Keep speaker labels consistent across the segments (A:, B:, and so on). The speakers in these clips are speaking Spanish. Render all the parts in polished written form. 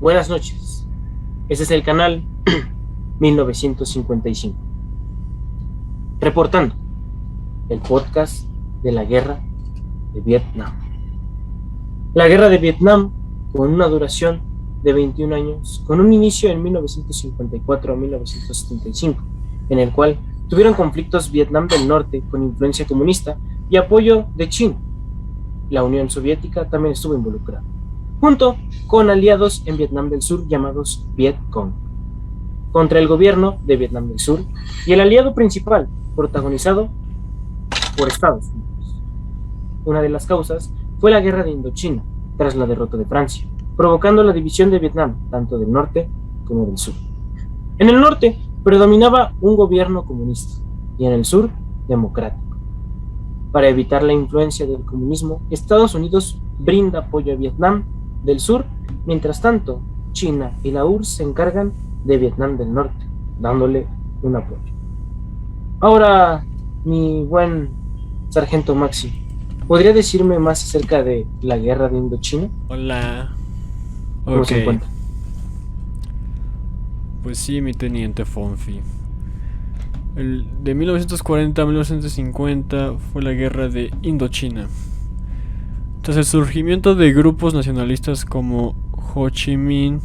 A: Buenas noches. Este es el canal 1955. Reportando el podcast de la guerra de Vietnam. La guerra de Vietnam, con una duración de 21 años, con un inicio en 1954 a 1975, en el cual tuvieron conflictos Vietnam del Norte con influencia comunista y apoyo de China. La Unión Soviética también estuvo involucrada, junto con aliados en Vietnam del Sur llamados Vietcong, contra el gobierno de Vietnam del Sur y el aliado principal, protagonizado por Estados Unidos. Una de las causas fue la guerra de Indochina, tras la derrota de Francia, provocando la división de Vietnam, tanto del norte como del sur. En el norte predominaba un gobierno comunista y en el sur democrático. Para evitar la influencia del comunismo, Estados Unidos brinda apoyo a Vietnam del Sur, mientras tanto China y la URSS se encargan de Vietnam del Norte, dándole un apoyo. Ahora, mi buen sargento Maxi, ¿podría decirme más acerca de la guerra de Indochina?
B: Hola.
A: ¿Cómo se encuentra?
B: Pues sí, mi teniente Fonfi. De 1940 a 1950 fue la guerra de Indochina. Tras el surgimiento de grupos nacionalistas como Ho Chi Minh,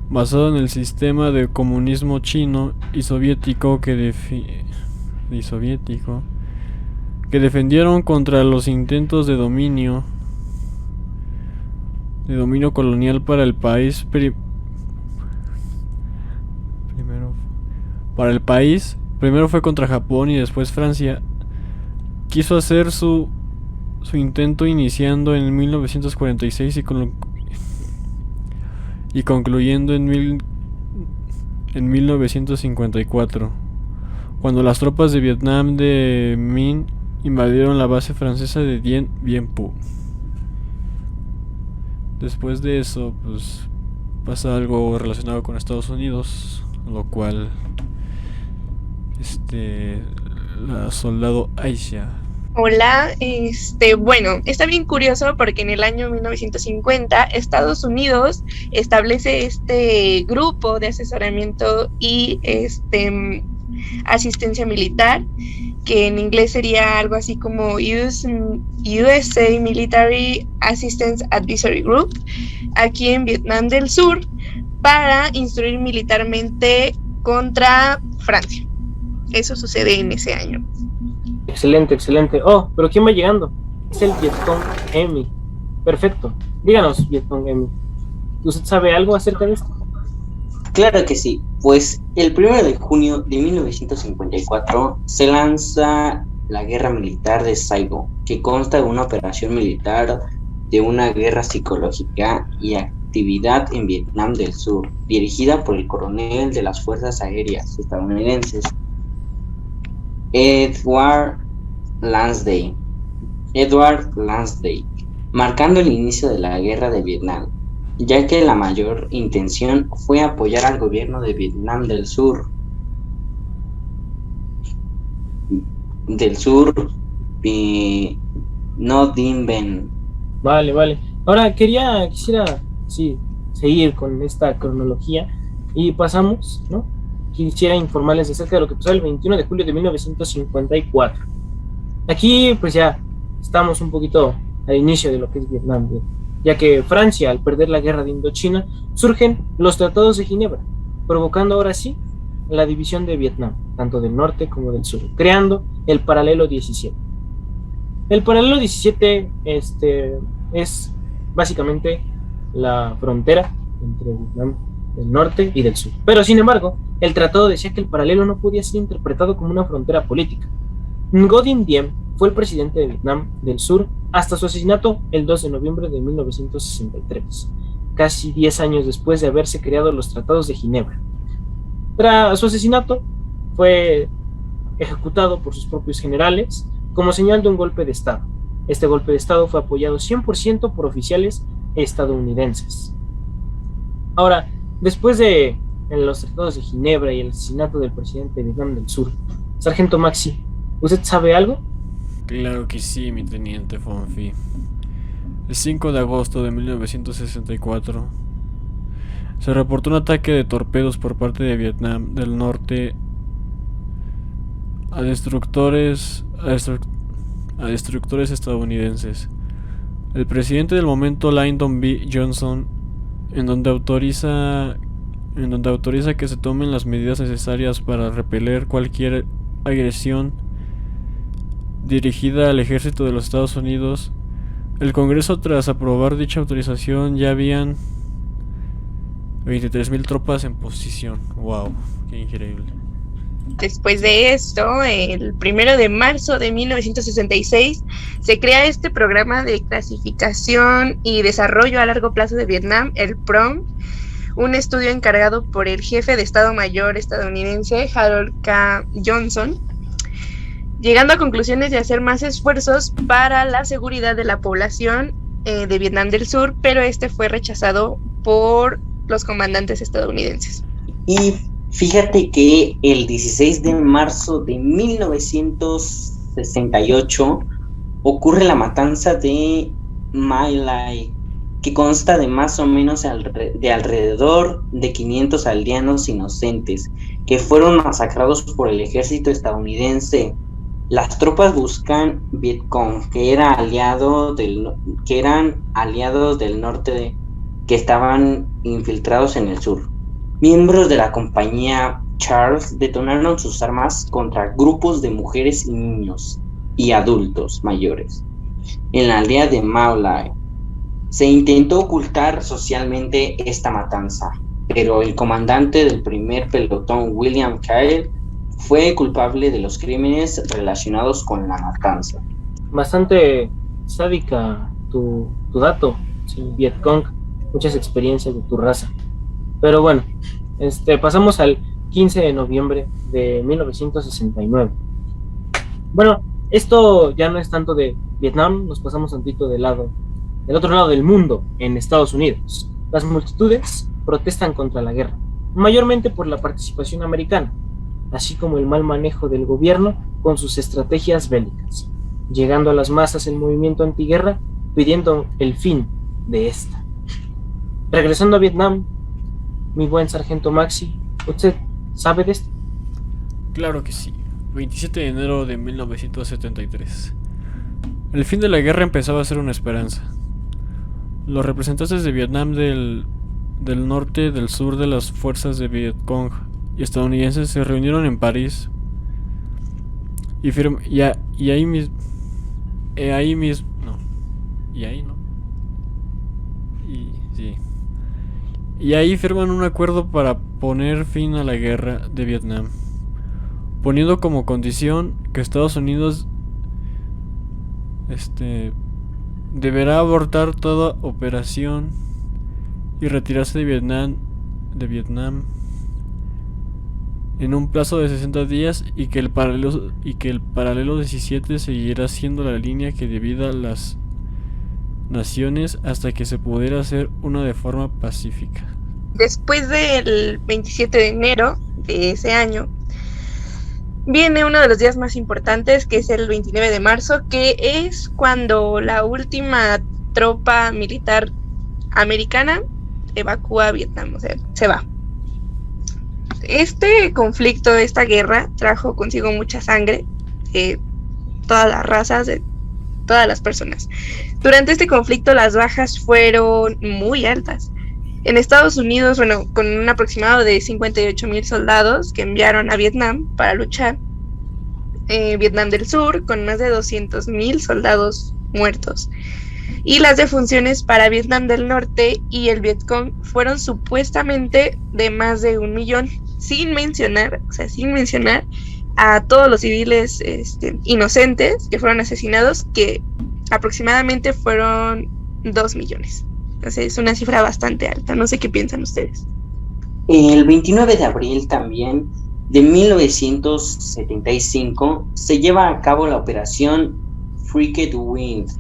B: basado en el sistema de comunismo chino y soviético que defendieron contra los intentos de dominio colonial para el país primero fue contra Japón y después Francia. Quiso hacer su intento iniciando en 1946 y concluyendo en 1954, cuando las tropas de Vietnam de Minh invadieron la base francesa de Dien Bien Phu. Después de eso, pues pasa algo relacionado con Estados Unidos, lo cual la soldado Aisha.
C: Hola, bueno, está bien curioso porque en el año 1950 Estados Unidos establece este grupo de asesoramiento y asistencia militar, que en inglés sería algo así como USA Military Assistance Advisory Group, aquí en Vietnam del Sur, para instruir militarmente contra Francia. Eso sucede en ese año.
A: Excelente, excelente. Oh, pero ¿quién va llegando? Es el Vietcong Emi. Perfecto. Díganos, Vietcong Emi, ¿usted sabe algo acerca de esto?
D: Claro que sí, pues el 1 de junio de 1954 se lanza la guerra militar de Saigon, que consta de una operación militar de una guerra psicológica y actividad en Vietnam del Sur, dirigida por el coronel de las Fuerzas Aéreas estadounidenses, Edward Lansdale, marcando el inicio de la guerra de Vietnam, ya que la mayor intención fue apoyar al gobierno de Vietnam del Sur, no Dien Bien.
A: Vale. Ahora quisiera seguir con esta cronología y pasamos, ¿no? Quisiera informarles acerca de lo que pasó el 21 de julio de 1954. Aquí pues ya estamos un poquito al inicio de lo que es Vietnam, ya que Francia, al perder la guerra de Indochina, surgen los tratados de Ginebra, provocando ahora sí la división de Vietnam, tanto del norte como del sur, creando el paralelo 17. El paralelo 17 es básicamente la frontera entre Vietnam del norte y del sur. Pero sin embargo, el tratado decía que el paralelo no podía ser interpretado como una frontera política. Ngo Dinh Diem fue el presidente de Vietnam del Sur hasta su asesinato el 2 de noviembre de 1963, casi 10 años después de haberse creado los tratados de Ginebra. Tras su asesinato, fue ejecutado por sus propios generales como señal de un golpe de Estado. Este golpe de Estado fue apoyado 100% por oficiales estadounidenses. Ahora, después de los tratados de Ginebra y el asesinato del presidente de Vietnam del Sur, sargento Maxi, ¿usted sabe algo?
B: Claro que sí, mi teniente Fonfi. El 5 de agosto de 1964, Se reportó un ataque de torpedos por parte de Vietnam del Norte a destructores estadounidenses. El presidente del momento, Lyndon B. Johnson, en donde autoriza que se tomen las medidas necesarias para repeler cualquier agresión dirigida al ejército de los Estados Unidos. El Congreso, tras aprobar dicha autorización, ya habían 23,000 tropas en posición. Wow, qué increíble.
C: Después de esto, el 1 de marzo de 1966, se crea este programa de clasificación y desarrollo a largo plazo de Vietnam, el PROM, un estudio encargado por el jefe de Estado Mayor estadounidense, Harold K. Johnson, llegando a conclusiones de hacer más esfuerzos para la seguridad de la población de Vietnam del Sur, pero este fue rechazado por los comandantes estadounidenses.
D: Y fíjate que el 16 de marzo de 1968 ocurre la matanza de My Lai, que consta de más o menos de alrededor de 500 aldeanos inocentes que fueron masacrados por el ejército estadounidense. Las tropas buscan Vietcong, que eran aliados del norte que estaban infiltrados en el sur. Miembros de la compañía Charles detonaron sus armas contra grupos de mujeres y niños y adultos mayores en la aldea de My Lai. Se intentó ocultar socialmente esta matanza, pero el comandante del primer pelotón, William Kyle, fue culpable de los crímenes relacionados con la matanza.
A: Bastante sádica tu dato, sí, Vietcong, muchas experiencias de tu raza. Pero bueno, pasamos al 15 de noviembre de 1969. Bueno, esto ya no es tanto de Vietnam, nos pasamos tantito del otro lado del mundo, en Estados Unidos. Las multitudes protestan contra la guerra, mayormente por la participación americana, así como el mal manejo del gobierno con sus estrategias bélicas, llegando a las masas el movimiento antiguerra pidiendo el fin de esta. Regresando a Vietnam, mi buen sargento Maxi, ¿usted sabe de esto?
B: Claro que sí. 27 de enero de 1973. El fin de la guerra empezaba a ser una esperanza. Los representantes de Vietnam del norte, del sur de las fuerzas de Vietcong y estadounidenses se reunieron en París y ahí firman un acuerdo para poner fin a la guerra de Vietnam, poniendo como condición que Estados Unidos deberá abortar toda operación y retirarse de Vietnam en un plazo de 60 días y que el paralelo 17 seguirá siendo la línea que divida las naciones hasta que se pudiera hacer una de forma pacífica.
C: Después del 27 de enero de ese año, viene uno de los días más importantes, que es el 29 de marzo, que es cuando la última tropa militar americana evacúa Vietnam, o sea, se va. Este conflicto, esta guerra, trajo consigo mucha sangre de todas las razas, de todas las personas. Durante este conflicto las bajas fueron muy altas. En Estados Unidos, con un aproximado de 58,000 soldados que enviaron a Vietnam para luchar. Vietnam del Sur, con más de 200,000 soldados muertos. Y las defunciones para Vietnam del Norte y el Vietcong fueron supuestamente de más de 1 millón, sin mencionar a todos los civiles inocentes que fueron asesinados, que aproximadamente fueron 2 millones. Entonces es una cifra bastante alta. No sé qué piensan ustedes.
D: El 29 de abril también de 1975 se lleva a cabo la operación Frigate Wind,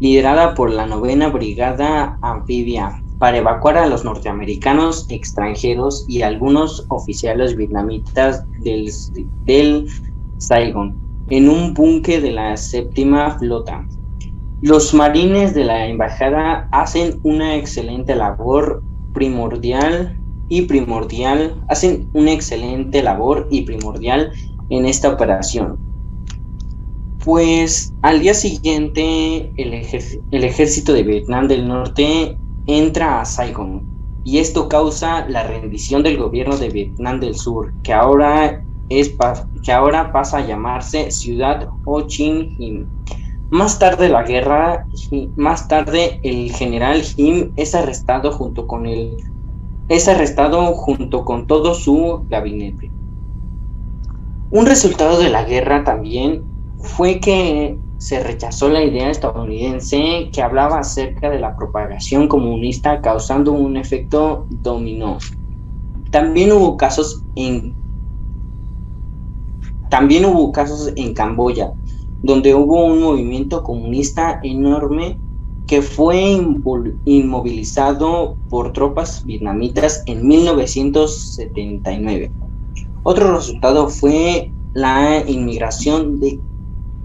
D: liderada por la 9ª Brigada Anfibia, para evacuar a los norteamericanos extranjeros y algunos oficiales vietnamitas del Saigon en un buque de la 7ª Flota. Los marines de la embajada hacen una excelente labor hacen una excelente labor y primordial en esta operación. Pues al día siguiente el ejército de Vietnam del Norte entra a Saigón y esto causa la rendición del gobierno de Vietnam del Sur, que ahora pasa a llamarse Ciudad Ho Chi Minh. Más tarde el general Hinh es arrestado junto con todo su gabinete. Un resultado de la guerra también fue que se rechazó la idea estadounidense que hablaba acerca de la propagación comunista, causando un efecto dominó. También hubo casos en Camboya, donde hubo un movimiento comunista enorme que fue inmovilizado por tropas vietnamitas en 1979. Otro resultado fue la inmigración de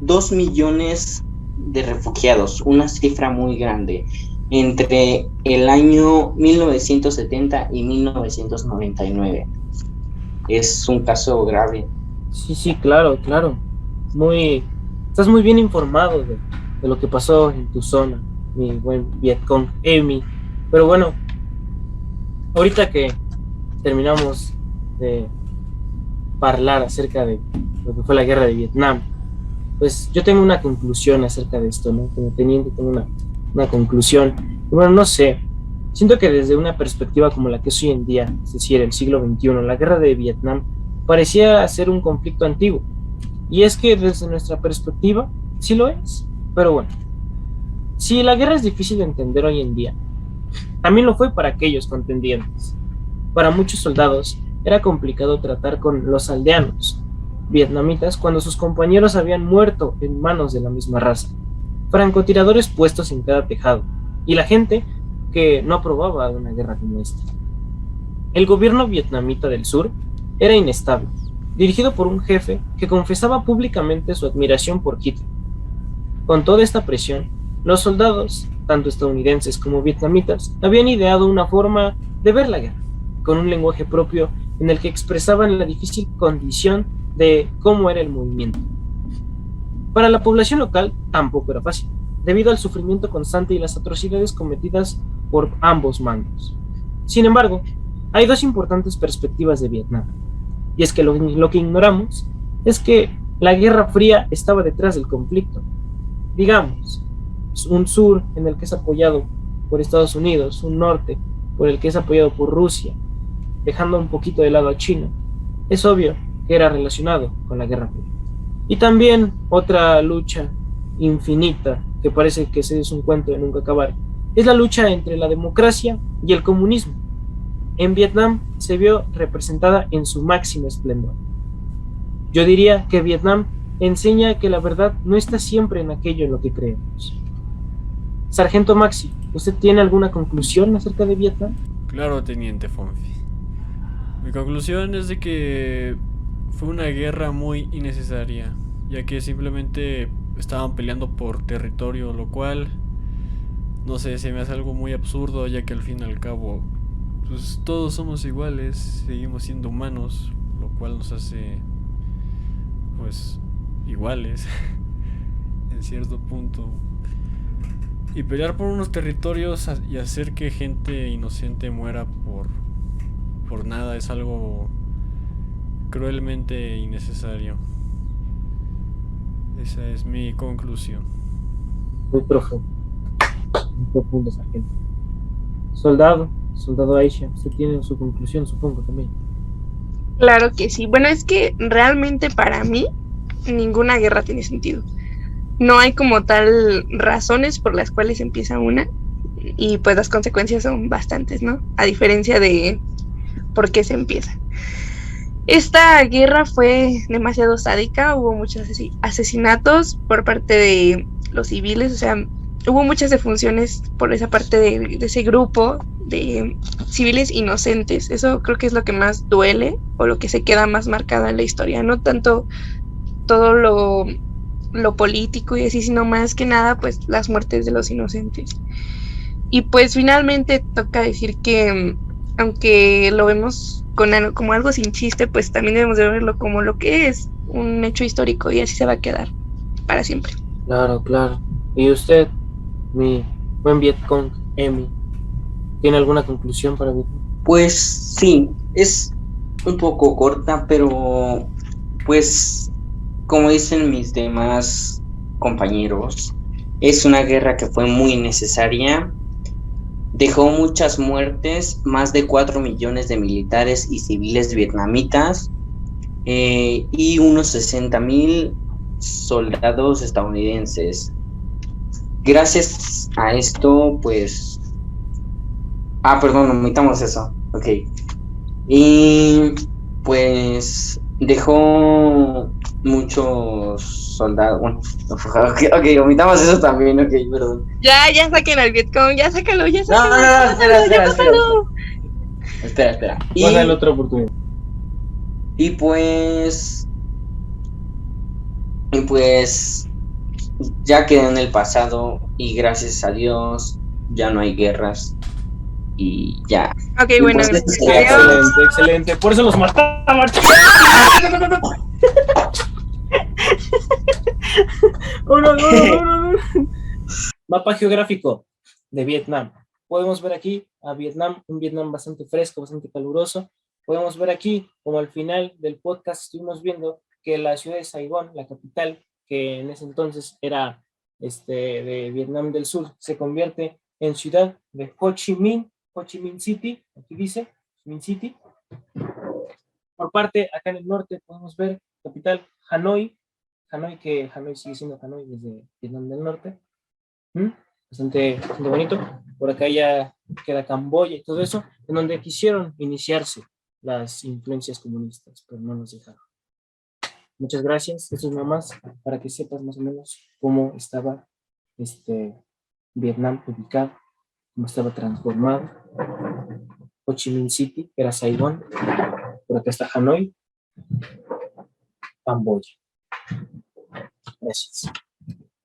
D: 2 millones de refugiados, una cifra muy grande, entre el año 1970 y 1999. Es un caso grave.
A: Sí, claro. Estás muy bien informado de lo que pasó en tu zona, mi buen Vietcong, Amy. Pero bueno, ahorita que terminamos de hablar acerca de lo que fue la guerra de Vietnam, pues yo tengo una conclusión acerca de esto, ¿no? Como teniente tengo una conclusión. Y bueno, no sé, siento que desde una perspectiva como la que es hoy en día, es decir, el siglo XXI, la guerra de Vietnam parecía ser un conflicto antiguo. Y es que desde nuestra perspectiva, sí lo es. Pero bueno, si la guerra es difícil de entender hoy en día, también lo fue para aquellos contendientes. Para muchos soldados era complicado tratar con los aldeanos vietnamitas cuando sus compañeros habían muerto en manos de la misma raza, francotiradores puestos en cada tejado, y la gente que no aprobaba una guerra como esta. El gobierno vietnamita del sur era inestable, dirigido por un jefe que confesaba públicamente su admiración por Hitler. Con toda esta presión, los soldados, tanto estadounidenses como vietnamitas, habían ideado una forma de ver la guerra, con un lenguaje propio en el que expresaban la difícil condición de cómo era el movimiento. Para la población local tampoco era fácil, debido al sufrimiento constante y las atrocidades cometidas por ambos bandos. Sin embargo, hay dos importantes perspectivas de Vietnam, y es que lo que ignoramos es que la Guerra Fría estaba detrás del conflicto. Digamos, un sur en el que es apoyado por Estados Unidos, un norte por el que es apoyado por Rusia, dejando un poquito de lado a China. Es obvio que era relacionado con la Guerra Fría. Y también otra lucha infinita, que parece que es un cuento de nunca acabar, es la lucha entre la democracia y el comunismo. En Vietnam se vio representada en su máximo esplendor. Yo diría que Vietnam enseña que la verdad no está siempre en aquello en lo que creemos. Sargento Maxi, ¿usted tiene alguna conclusión acerca de Vietnam?
B: Claro, teniente Fonfi. Mi conclusión es de que fue una guerra muy innecesaria, ya que simplemente estaban peleando por territorio, lo cual, no sé, se me hace algo muy absurdo, ya que al fin y al cabo, pues todos somos iguales, seguimos siendo humanos, lo cual nos hace, pues, iguales, en cierto punto. Y pelear por unos territorios y hacer que gente inocente muera por nada es algo cruelmente innecesario. Esa es mi conclusión.
A: Muy profundo, sargento. Soldado Aisha, usted tiene su conclusión, supongo, también.
C: Claro que sí. Bueno, es que realmente para mí ninguna guerra tiene sentido. No hay como tal razones por las cuales empieza una, y pues las consecuencias son bastantes, ¿no? A diferencia de por qué se empieza. Esta guerra fue demasiado sádica, hubo muchos asesinatos por parte de los civiles, o sea, hubo muchas defunciones por esa parte de ese grupo de civiles inocentes. Eso creo que es lo que más duele, o lo que se queda más marcado en la historia, no tanto todo lo político y así, sino más que nada pues las muertes de los inocentes. Y pues finalmente toca decir que aunque lo vemos como algo sin chiste, pues también debemos de verlo como lo que es un hecho histórico y así se va a quedar para siempre.
A: Claro, claro. ¿Y usted, mi buen Vietcong, Emi, tiene alguna conclusión para Vietnam?
D: Pues sí, es un poco corta, pero pues como dicen mis demás compañeros, es una guerra que fue muy necesaria. Dejó muchas muertes, más de 4 millones de militares y civiles vietnamitas, y unos 60,000 soldados estadounidenses. Gracias a esto, pues... Ah, perdón, omitamos eso. Ok. Y pues dejó muchos soldados. Bueno, ok, omitamos eso también, ok, perdón.
C: Ya saquen al Vietcong, ya sácalo, ya
D: No,
C: sácalo.
D: no, espera.
C: Pásalo.
D: Espera.
A: Vas a darle otra oportunidad.
D: Y pues ya quedó en el pasado y gracias a Dios ya no hay guerras y ya.
C: Ok,
D: Y
C: bueno,
D: pues ese sería
C: adiós.
D: todo.
A: Excelente, excelente. Por eso los mataban. Oh, no. Mapa geográfico de Vietnam. Podemos ver aquí a Vietnam, un Vietnam bastante fresco, bastante caluroso. Podemos ver aquí, como al final del podcast estuvimos viendo, que la ciudad de Saigón, la capital, que en ese entonces era de Vietnam del Sur, se convierte en ciudad de Ho Chi Minh City, aquí dice, Ho Chi Minh City. Por parte, acá en el norte, podemos ver capital Hanoi, que Hanoi sigue siendo Hanoi desde Vietnam del Norte. Bastante bonito. Por acá ya queda Camboya y todo eso, en donde quisieron iniciarse las influencias comunistas, pero no nos dejaron. Muchas gracias. Eso es nada más para que sepas más o menos cómo estaba Vietnam ubicado, cómo estaba transformado. Ho Chi Minh City, que era Saigón. Por acá está Hanoi, Camboya. Gracias.